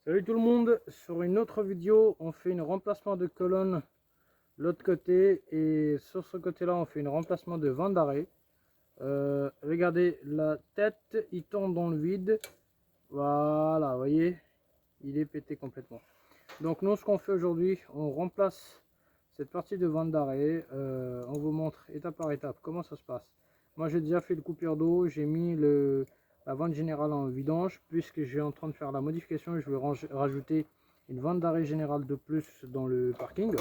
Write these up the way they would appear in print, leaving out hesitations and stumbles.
Salut tout le monde, sur une autre vidéo on fait un remplacement de colonne l'autre côté et sur ce côté là on fait un remplacement de vent d'arrêt. Regardez la tête, il tombe dans le vide, voilà, vous voyez, il est pété complètement. Donc nous ce qu'on fait aujourd'hui, on remplace cette partie de vent d'arrêt. On vous montre étape par étape comment ça se passe. Moi j'ai déjà fait le coupure d'eau, j'ai mis la vente générale en vidange puisque je suis en train de faire la modification et je vais rajouter une vente d'arrêt générale de plus dans le parking.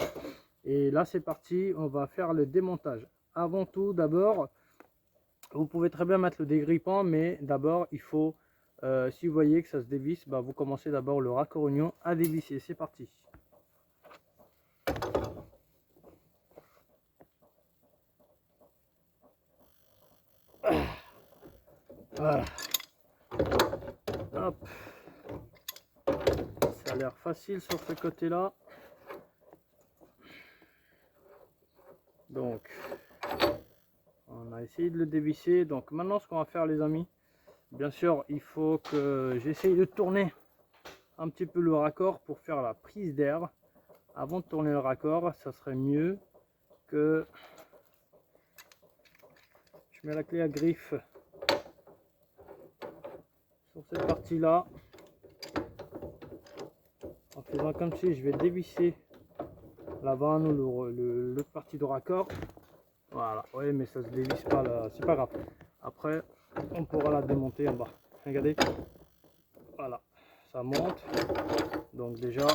Et là c'est parti, on va faire le démontage. Avant tout, d'abord, vous pouvez très bien mettre le dégrippant, mais d'abord il faut, si vous voyez que ça se dévisse, bah, vous commencez d'abord le raccord oignon à dévisser. C'est parti. Voilà. Hop. Ça a l'air facile sur ce côté là. Donc on a essayé de le dévisser. Donc maintenant ce qu'on va faire les amis, bien sûr il faut que j'essaye de tourner un petit peu le raccord pour faire la prise d'air. Avant de tourner le raccord, ça serait mieux que je mets la clé à griffe sur cette partie là, en faisant comme si je vais dévisser la vanne ou le parti de raccord. Voilà, oui, mais ça se dévisse pas là, c'est pas grave. Après, on pourra la démonter en bas. Regardez, voilà, ça monte. Donc déjà,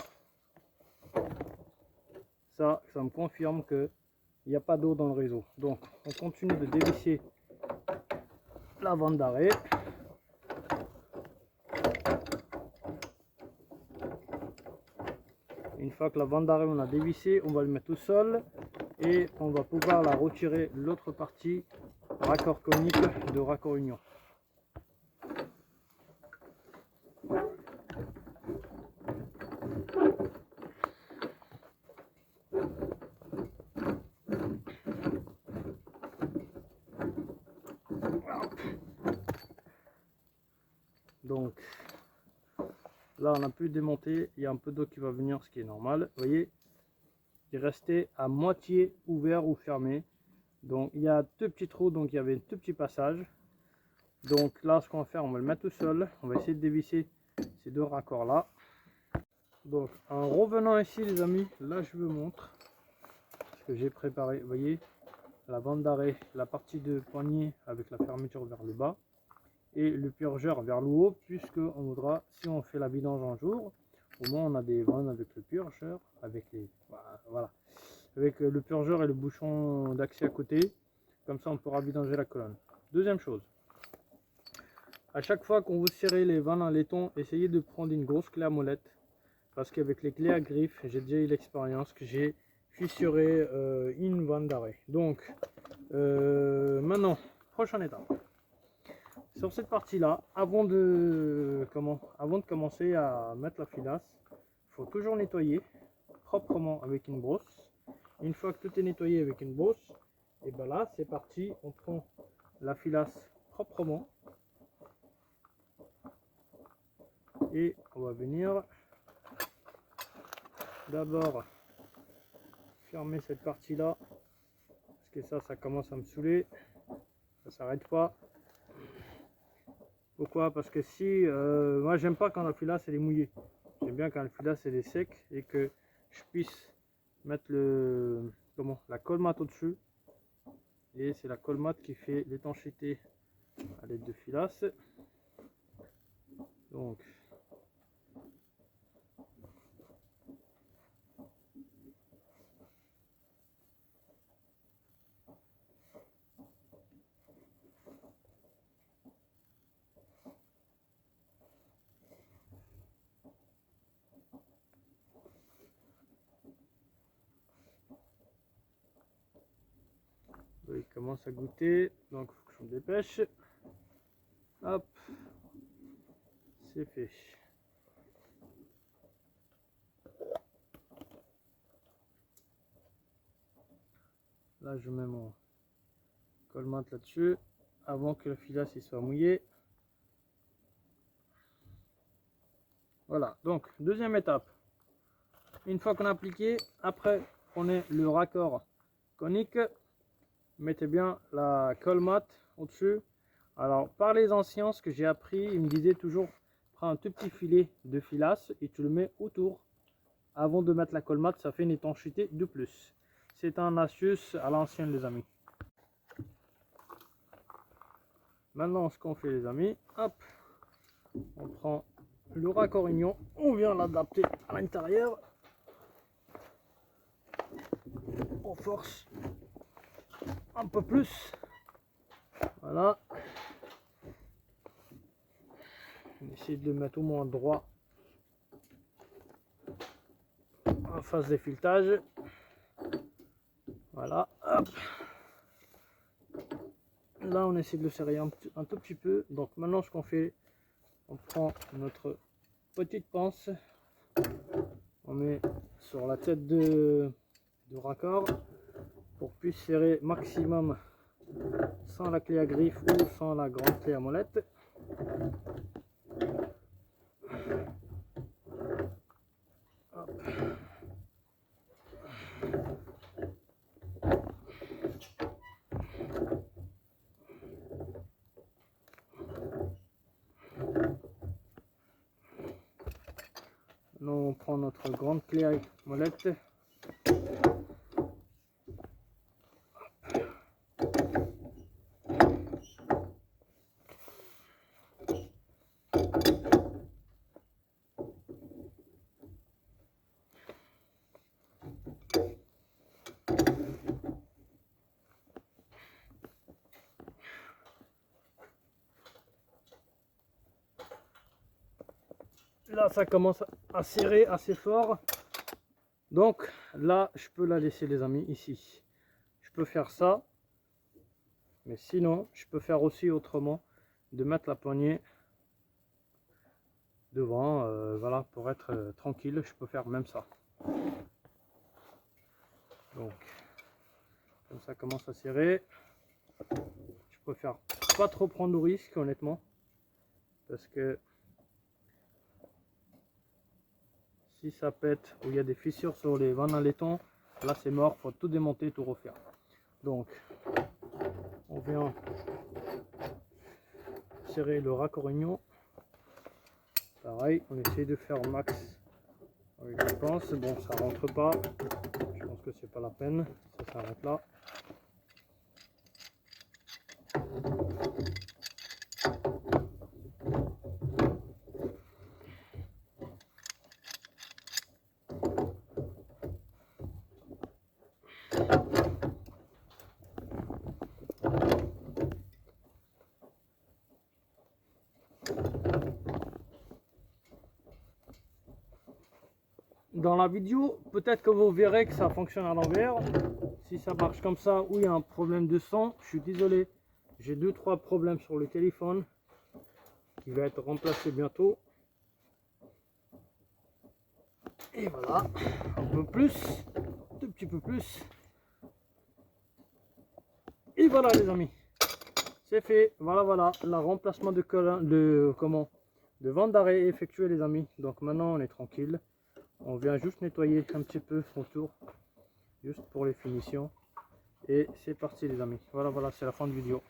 ça me confirme que il n'y a pas d'eau dans le réseau. Donc, on continue de dévisser la vente d'arrêt. Une fois que la vente d'arrêt on a dévissé, on va le mettre au sol et on va pouvoir la retirer l'autre partie raccord conique de raccord union. Donc là on a pu démonter, il y a un peu d'eau qui va venir, ce qui est normal. Vous voyez, il restait à moitié ouvert ou fermé. Donc il y a deux petits trous, donc il y avait un tout petit passage. Donc là ce qu'on va faire, on va le mettre au sol, on va essayer de dévisser ces deux raccords là. Donc en revenant ici les amis, là je vous montre ce que j'ai préparé. Vous voyez, la bande d'arrêt, la partie de poignée avec la fermeture vers le bas et le purgeur vers le haut, puisque on voudra, si on fait la vidange un jour, au moins on a des vannes avec le purgeur, avec les voilà, avec le purgeur et le bouchon d'accès à côté, comme ça on pourra vidanger la colonne. Deuxième chose, à chaque fois qu'on vous serrez les vannes en laiton, essayez de prendre une grosse clé à molette, parce qu'avec les clés à griffe, j'ai déjà eu l'expérience que j'ai fissuré une vanne d'arrêt. Donc maintenant, prochaine étape. Sur cette partie là, avant de commencer à mettre la filasse, il faut toujours nettoyer proprement avec une brosse. Une fois que tout est nettoyé avec une brosse, et ben là c'est parti, on prend la filasse proprement et on va venir d'abord fermer cette partie là, parce que ça commence à me saouler, ça s'arrête pas. Pourquoi? Parce que si moi j'aime pas quand la filasse elle est mouillée, j'aime bien quand la filasse elle est sec et que je puisse mettre la colmate au dessus, et c'est la colmate qui fait l'étanchéité à l'aide de filasse. Donc il commence à goûter, donc il faut que je me dépêche. Hop, c'est fait. Là je mets mon colmate là-dessus avant que la filasse soit mouillée. Voilà, donc deuxième étape. Une fois qu'on a appliqué, après prenez le raccord conique, mettez bien la colle mat au-dessus. Alors par les anciens, ce que j'ai appris, ils me disaient toujours, prends un tout petit filet de filasse et tu le mets autour avant de mettre la colle mat, ça fait une étanchéité de plus. C'est un astuce à l'ancienne les amis. Maintenant ce qu'on fait les amis, hop, on prend le raccord union, on vient l'adapter à l'intérieur, on force un peu plus, voilà, on essaie de le mettre au moins droit en face des filetage, voilà, hop. Là on essaie de le serrer un tout petit peu. Donc maintenant ce qu'on fait, on prend notre petite pince, on met sur la tête de raccord pour plus serrer maximum sans la clé à griffe ou sans la grande clé à molette. Hop. Maintenant on prend notre grande clé à molette. Là ça commence à serrer assez fort, donc là je peux la laisser les amis ici. Je peux faire ça, mais sinon je peux faire aussi autrement, de mettre la poignée devant, voilà, pour être tranquille. Je peux faire même ça. Donc comme ça commence à serrer, je préfère pas trop prendre de risque honnêtement, parce que si ça pète ou il y a des fissures sur les vannes à laiton, là c'est mort, faut tout démonter, tout refaire. Donc on vient serrer le raccord union, pareil, on essaie de faire au max avec la pince. Bon, ça rentre pas, je pense que c'est pas la peine, ça s'arrête là. Dans la vidéo, peut-être que vous verrez que ça fonctionne à l'envers. Si ça marche comme ça ou il y a un problème de son, je suis désolé. J'ai 2-3 problèmes sur le téléphone qui va être remplacé bientôt. Et voilà, un peu plus, un tout petit peu plus. Et voilà les amis, c'est fait. Voilà, le remplacement de vente d'arrêt est effectué les amis. Donc maintenant on est tranquille. On vient juste nettoyer un petit peu autour, juste pour les finitions. Et c'est parti les amis. Voilà, c'est la fin de vidéo.